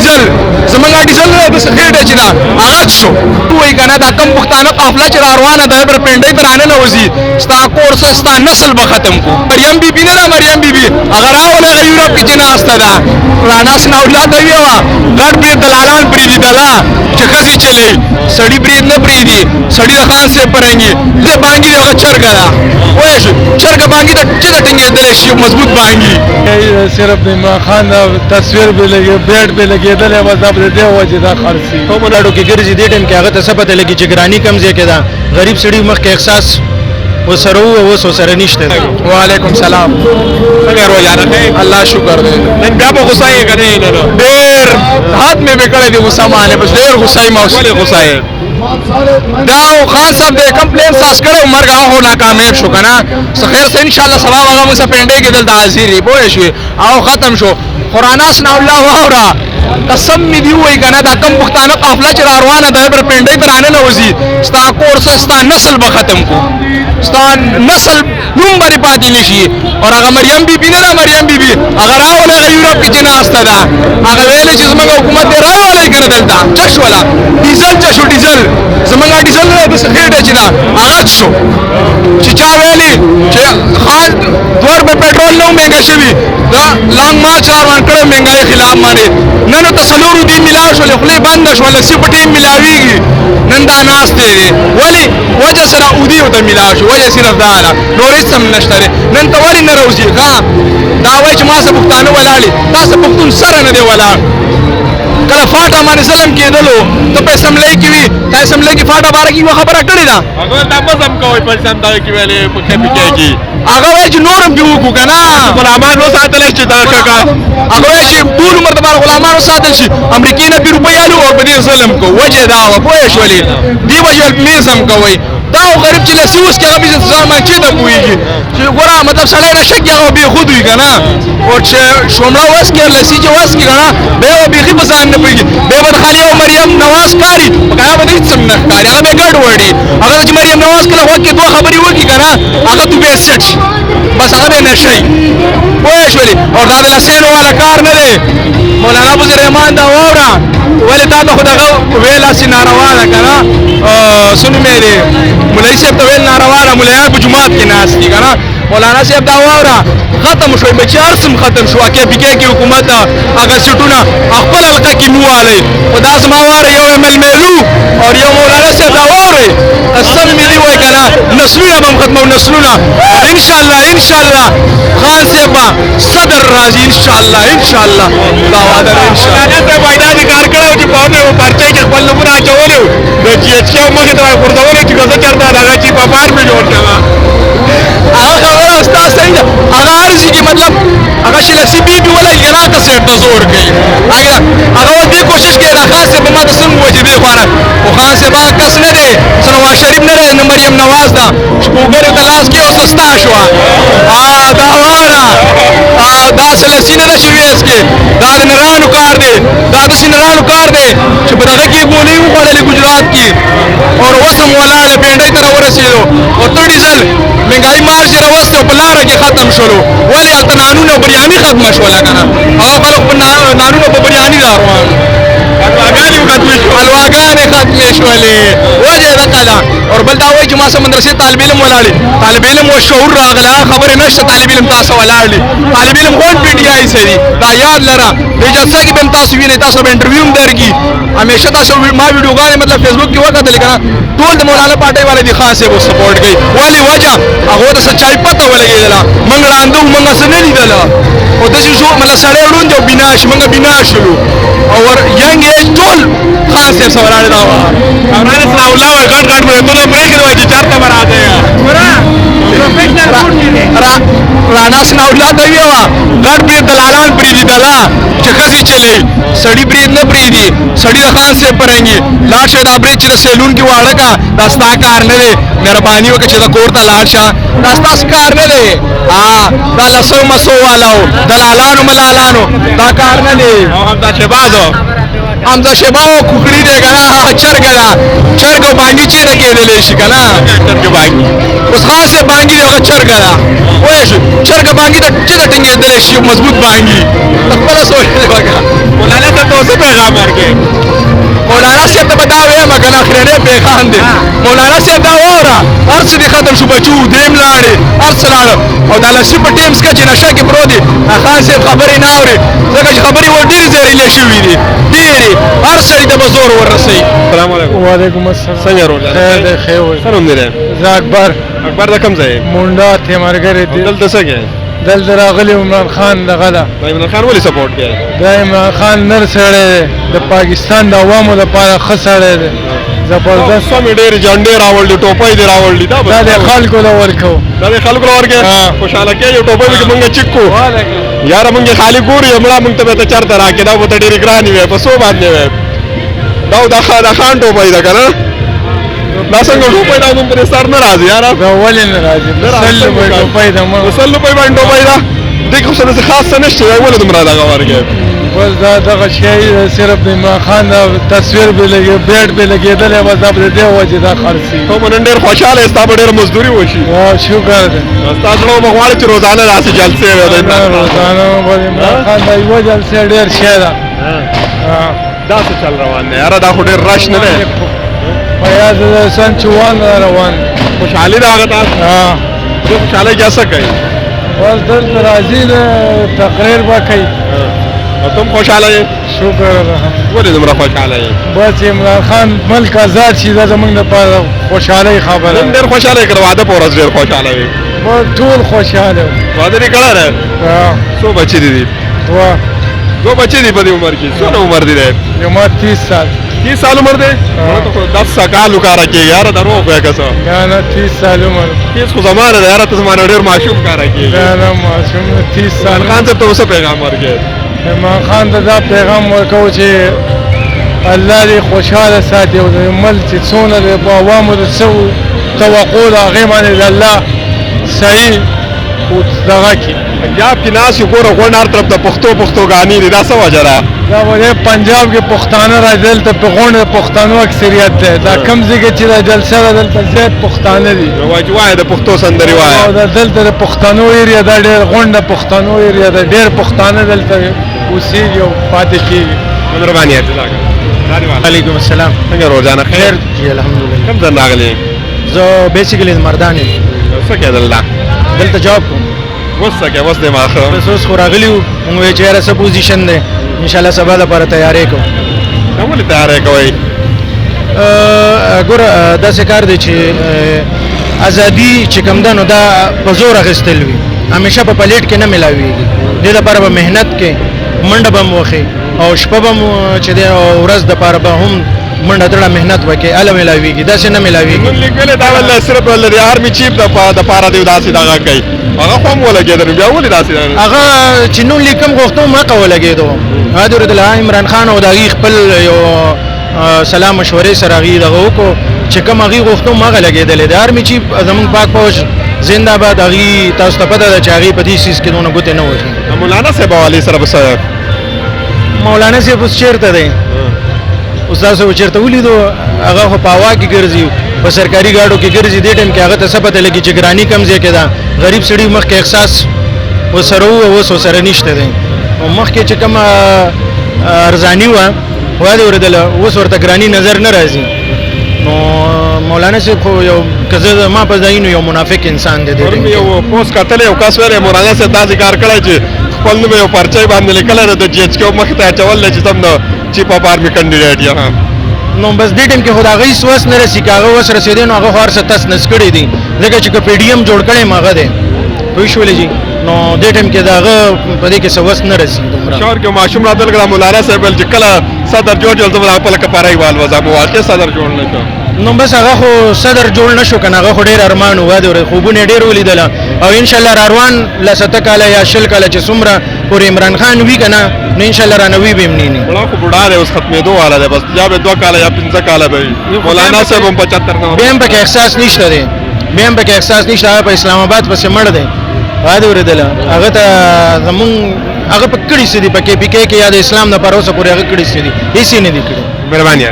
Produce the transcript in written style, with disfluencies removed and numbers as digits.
ډیزل زمونږ ډیزل د سخېټه چې دا هغه شو وای کنه دا کم پښتانه قافله چې روانه ده پر پنډۍ تر نه نوځي ستا کورس ستا نسل به ختم کو مریم بیبي نه مریم بیبي هغه راوله یورپ کې چې ناسته ده رانا سنا اولاد دی وا ګډ به دلالان پری دلا چې خزي چلی سړی برید نه پری دي سړی خان سے پرنګي زه بانګي هغه چرګا وای شو چرګا بانګي ته چې ټینګې دل شي مضبوط بانګي صرف عمران خان تصویر به لګي بیٹ به لګیدل او ځاب دې وجه دا خرسي په ملاړو کې ګرځي دې ټیم کې هغه ته څه پته لګي چې ګرانی کم ځای کې دا غریب سړي مخ کې احساس وسره او وسره نشته. وعلیکم سلام څنګه روزانه ته الله شکر دې نن بیا په غوسه یې کړې نه ډېر هات مې وکړې دې غوسه باندې بس ډېر غوسه یې موصله غوسه یې دا خان صاحب دې کمپلین ساس کړو مرګ هغه ناکامیاب شو کنه خیر سه ان شاء الله سبا هغه موږ پنده کې دلته حاضر بوې شو او ختم شو قرآن اسنا الله واورا قسم می دی وای کنه دا کم پښتانه قافله چې روانه ده پر پنده تر نه نوځي ستا کورس ستا نسل به ختم کو ستا نسل نوم باندې پاتې نشي او هغه مریم بیبي نه مریم بیبي هغه راوله یورپ کې ناسته ده هغه ویل چې زموږ حکومت راوله کنه دلته چش ولا ډیزل چشو ډیزل زمونږ ډیزل د سخېټه چې دا هغه شو چې چا ویلي چې خان دور په پېټرول نو مهنګا شوی دا لانګ مارچ روان کړو مهنګای خلاف باندې نن ته سلورو دی ملاو شو خپل بند شو لسی پټي ملاويږي نن دا ناس دی ولی وجه سره اودي او ته ملاو شو وجه صرف دا نور هیڅ هم نشته نن ته وری نه روزي ها دا وای چې ما سه پښتانه ولاړی تاسو پښتون سره نه دی ولاړ کله فاټا باندې ظلم کېدلو ته په سملې کې وی ته سملې کې فاټا بار کې خبره کړې ده هغه تاسو هم کوي په سم دا کې ویلې په کې کې هغه وای چې نورم به وکړو کنه غلامان نو ساتل چې دا کاکا هغه وای چې ټول عمر د غلامان ساتل شي امریکای نه روپیالو او په دې ظلم کو وجه دا و پوه شولې دی وجه میزم کوي دا غریب چې لسوس کې هغه به ځما چې ته کویږي چې ګوره مطلب سړی نه شګي هغه به خود وي کنه او چې شومړه واس کې لسی چې واس کې کنه به به خي په ځان نه پويږي به بد خالي او مریم نواز کاری هغه به هیڅ نه کاری هغه به ګډ وړي هغه چې مریم نواز کله وکي دوه خبري وکي کنه هغه تو به سټ بس هغه نه شي وای شولې او دا د لسینو والا کار نه دی مولانا ابو الرحمن دا وره ولې تا ته خدای ویلا سي ناروا ده کنه سن مې دي مولوی صاحب ته ویل ناروا ده مولایان په جمعات کې ناس دي کنه مولانا صاحب دا وره ختم شوی بچار سم ختم شو کې پی کې حکومت هغه سټونه خپل حلقه کې موالي او دا زما واره یو ململو او یو مولانا صاحب دا وره قسم مې دی وای کنه نسلونه به ختمو نسلونه ان شاء الله خان صاحب صدر راځي ان شاء الله دا وعده ان شاء الله ته وایدا دي کار کړو چې په نو پرچې کې خپل نمبر اچولو د جی ایچ کې موږ ته ورته چې څه چرته راغی چې په بار مې جوړ کړه هغه خبره استاد صحیح ده هغه ارزي کې مطلب هغه چې لسی بي بي ولا یې راته سر ته زور کوي هغه دې کوشش کوي دا خاصه په ماته سن وجبه خوانه او خان صاحب کس نه دی سنواز شریف نه دی مریم نواز دا وګوره د لاس کې اوس ستا شو دا واره دا سلسینه د شویس کې دا د نرانو کار دی دا د سینرانو کار دی چې په دغه کې ګولې وخوړلې گجرات کې او وسم ولاړ پینډې تر ورسېدو او ته ډیزل مهنګای مارچ راوستو په لار کې ختم شولو ولې هلته نانونه بریاني ختمه شوله کنه هغه خلک په نانونه په بریاني روان الواګانې ختمې شولې وجه دغه ده او بل دا وایي چې ما سم مدرسې طالب علم ولاړې طالب علم او شعور راغله خبرې نشته طالب علم تاسو ولاړې طالب علم غون پی ډی آی سړي دا یاد لره د جلسه کې به تاسو وینئ تاسو به انټرویو درکې همیشه تاسو ما ویډیوګانې مطلب فیسبوک کې وکړل کنه ټول د مولانا پاټي والے دي خاصه وو سپورټ کوي ولی وجه هغه د سچای پته ولګیدله موږ راندو موږ سره لیدل او د شو مله سړی وروند او بناش موږ بناش شو او ینګ ایج ټول خاصه سوالونه دا اوران اسلام الله او ګډ مې ټول بریک دی چې چارته براته رانا اسلام الله ته ویوا ګډ به دلالان پری دلا چې خزي چلی سړی برید نه پریدي سړی د خان سے پرنګي لاړ شه دا برید چې سیلون کې واړه کا داستا کار نه دی مهرباني وکړه چې دا کوړه لاړ شه داستا کار نه دی دا لسو مسو والو دلالانو ملالانو دا کار نه دی او هم دا چې بازو حمزه شیبه او کوکړی دی که نه هغه چرګه ده چرګ او بانګي چېرته کېدلی شي که نه چرګ بانګي اوس خان صاحب بانګي دی هغه چرګه ده پوه شو چرګه بانګي ته چېرته ټینګېدلی شي مضبوط بانګي ته خپله سوچ دی وکړه مولانا صاحب ته څه پیغام ورکړې مولانا صاحب ته به دا وایم که نه اخرنی پیغام دی مولانا صاحب دا واوره هر څه دې ختم شو بچو درېم لاړې هر څه لاړه او دا لسی په ټیم څکه چې نشه کې پروت دی خان صاحب خبرې نه اوري ځکه چې خبرې ور ډېرې زهریلې شوي دي ډېرې هر سړي ته به زور وررسوي السلام علیکم وعلیکم السلام څنګه روزه خیر دی خیر وي څه نوم دی زه اکبر اکبر د کوم ځای مونډا تیمارګرې دی دلته څه کوي دلته راغلی عمران خان دغه ده عمران خان ولې سپورټ کوي دا عمران خان نر سړی دی د پاکستان د عوامو لپاره ښه سړی دی زبردست سمې ډېرې جنډې راوړلې ټوپۍ دې راوړلې دا د خلکو له ورکو دا د خلکو ورکې خوشحاله کېږي ټوپۍ پکې مونږ چک کو یاره مونږ یې خالي ګورو مړه مونږ ته به ته چېرته راکړې دا به ته ډېرې ګرانې وې په څو باندې وې دا خان ټوپۍ ده که نه دا څنګه ټوپۍ دا مونږ پرې سر نه راځي یاره دا ولې نه راځي سل روپۍ ټوپۍ ده په سل روپۍ باندې ټوپۍ ده دې کې خو څه خاص څه نشته ولې دومره دغه ورکې بس دا دغه شی صرف د عمران خان د تصویر به لګي بیټ به لګېدلی بس دا به د دې وجې دا خرڅي ته به نن ډېر خوشحاله یې ستا به ډېره مزدوري وشي شکر دی ستا زړه به غواړي چې روزانه داسې جلسې وي روزانه به عمران خان دا یوه جلسې ډېر شی ده داسې چل روان دی یاره دا خو ډېر رش نه دی په یاد سن 54 روان خوشحالي ده هغه تاسو دې خوشحالۍ کې څه کوي بس دلته راځي تقریر به کوي او تم خوشحاله یې شکر ده ولې دومره خوشحاله یې بس عمران خان ملک آزاد شي دا زموږ لپاره خوشحالۍ خبره نن ډېر خوشحاله یې که د واده په ورځ ډېر خوشحاله وي بس ټول خوشحاله واده دې کړی دی څو بچې دي دي دو بچې دي په دې عمر کې څونه عمر دی دی زما 30 سال 30 سال عمر دی ته خو 10 کالو کاره کېږي یاره دروغ وایه که څه نه 30 سال عمر 30 خو زمانه ده یاره ته زما نه ډېر ماشوم کاره کېږي نه ماشوم 30 سال خان صاحب ته څه پیغام ورکړې عمران خان ته دا پیغام ورکوو چې الله دې خوشحاله ساتي او د ملک چې څونه د عوامو د څه توقع د هغې باندې د الله صحیح دغه کړي پنجاب کې ناست یو ګوره غونډ هر طرف ته پښتوګانې دي دا څه وجه ده دا وجه پنجاب کې پښتانه راځي دلته په غونډه د پښتنو اکثریت دی دا کم ځای کې چې دا جلسه ده دلته زیات پښتانه دي وایي چې وایه د پښتو سندرې وایه او دلته د پښتنو ایریا دا ډېر غونډه پښتنو ایریا ده ډېر پښتانه دلته اوسېږي او پاتې کېږي مهرباني وعلیکم السلام څنګه روزانه خیر جی الحمدلله کوم ځای راغلی زه بیسیکلی مردان یم څه کې دلته دلته جواب کوم اوس څه کې اوس دې ماښه بس اوس خو راغلي وو موږ وایو چې یاره څه پوزیشن دی انشاءالله سبا لپاره تیاری کوو دا ولې تیاری کوئ ګوره داسې کار دی چې ازادي چې کوم ده نو دا په زور اخیستل وي همیشه په پلیټ کې نه میلاویږي دې لپاره به محنت کې منډه به م وښي او شپه به م چې دی ورځ دپاره به هم منډه تړه محنت وکړي هله میلاویږي داسې نه میلاویږي نن لیکلې دا ول صرف ول د آرمي چیف دپاره دی داسې دغه کوي هغه خو هم ولګېدل بیا ولې داسې هغه چې نوم لیکم غوښتم حقه ولګېدو هغه د عمران خان او د هغې خپل یو سلام مشورې سره هغې دغه وکړو چې کوم هغې غوښتم هغه لګېدلی د آرمي چیف زموږ پاک فوج زنده باد هغې تاسو ته پته ده چې هغې په دې سیز کې دونه ګوتې نه وهي مولانا صاحب حوالې سره به څه مولانا صاحب اوس چېرته دی اوس تاسو چېرته ولیدو هغه خو په هوا کې ګرځي په سرکاري ګاډو کې ګرځي دې ټایم کې هغه ته څه پته لګي چې ګراني کم ځای کې ده غریب سړي مخکې احساس ورسره وو اوس ورسره نشته دی مخکې چې کومه ارزاني وه هغه دې اورېدله اوس ورته ګراني نظر نه راځي نو مولانا صاحب خو یو که زه ما په ځای نو یو منافق انسان دی یو پوسټ کتلی یو کس ویلی مولانا صاحب داسې کار کړی چې خپل نوم یو پرچی باندې لیکلی دی د جی ایچ کې مخې ته اچول دی چې تم د چیف اف آرمي کنډیډیټ یم نو بس دې ټایم کې خو د هغه هېڅ وس نه رسي که هغه وس رسېدی نو هغه خو هر څه تس نس کړي دي ځکه چې که پی ډي ایم جوړ کړی یم هغه دی پوه شولې جي نو دې ټایم کې د هغه په دې کې څه وس نه رسي دومره شور کې ماشوم راتل کړه مولانا صاحب ویل چې کله صدر جوړ شول زه به خپله کپاره یې والوځم واقع صدر جوړ نه شو نو بس هغه خو صدر جوړ نه شو که نه هغه خو ډېر ارمان و د خوبونه یې ډېر ولیدله او انشاءالله را روان له 70 کاله یا 20 کاله چې څومره پورې عمران خان وي که نه نو انشاءالله رانه وي به یې نینی بڑا خو بوډا دی اوس ختمېدو والا دی بس یا به 2 کاله یا 15 کاله به وي مولانا صاحب هم 75 نه بیا هم پکې احساس نشته دی بیا هم پکې احساس نشته هغه په اسلام آباد پسې مړ دی هغه دې اورېدله هغه ته زمونږ هغه په کړي سي دي په کې پی کې یا د اسلام نه پروسه پورې هغه کړي سي دي هیڅ نه دي کړي مهرباني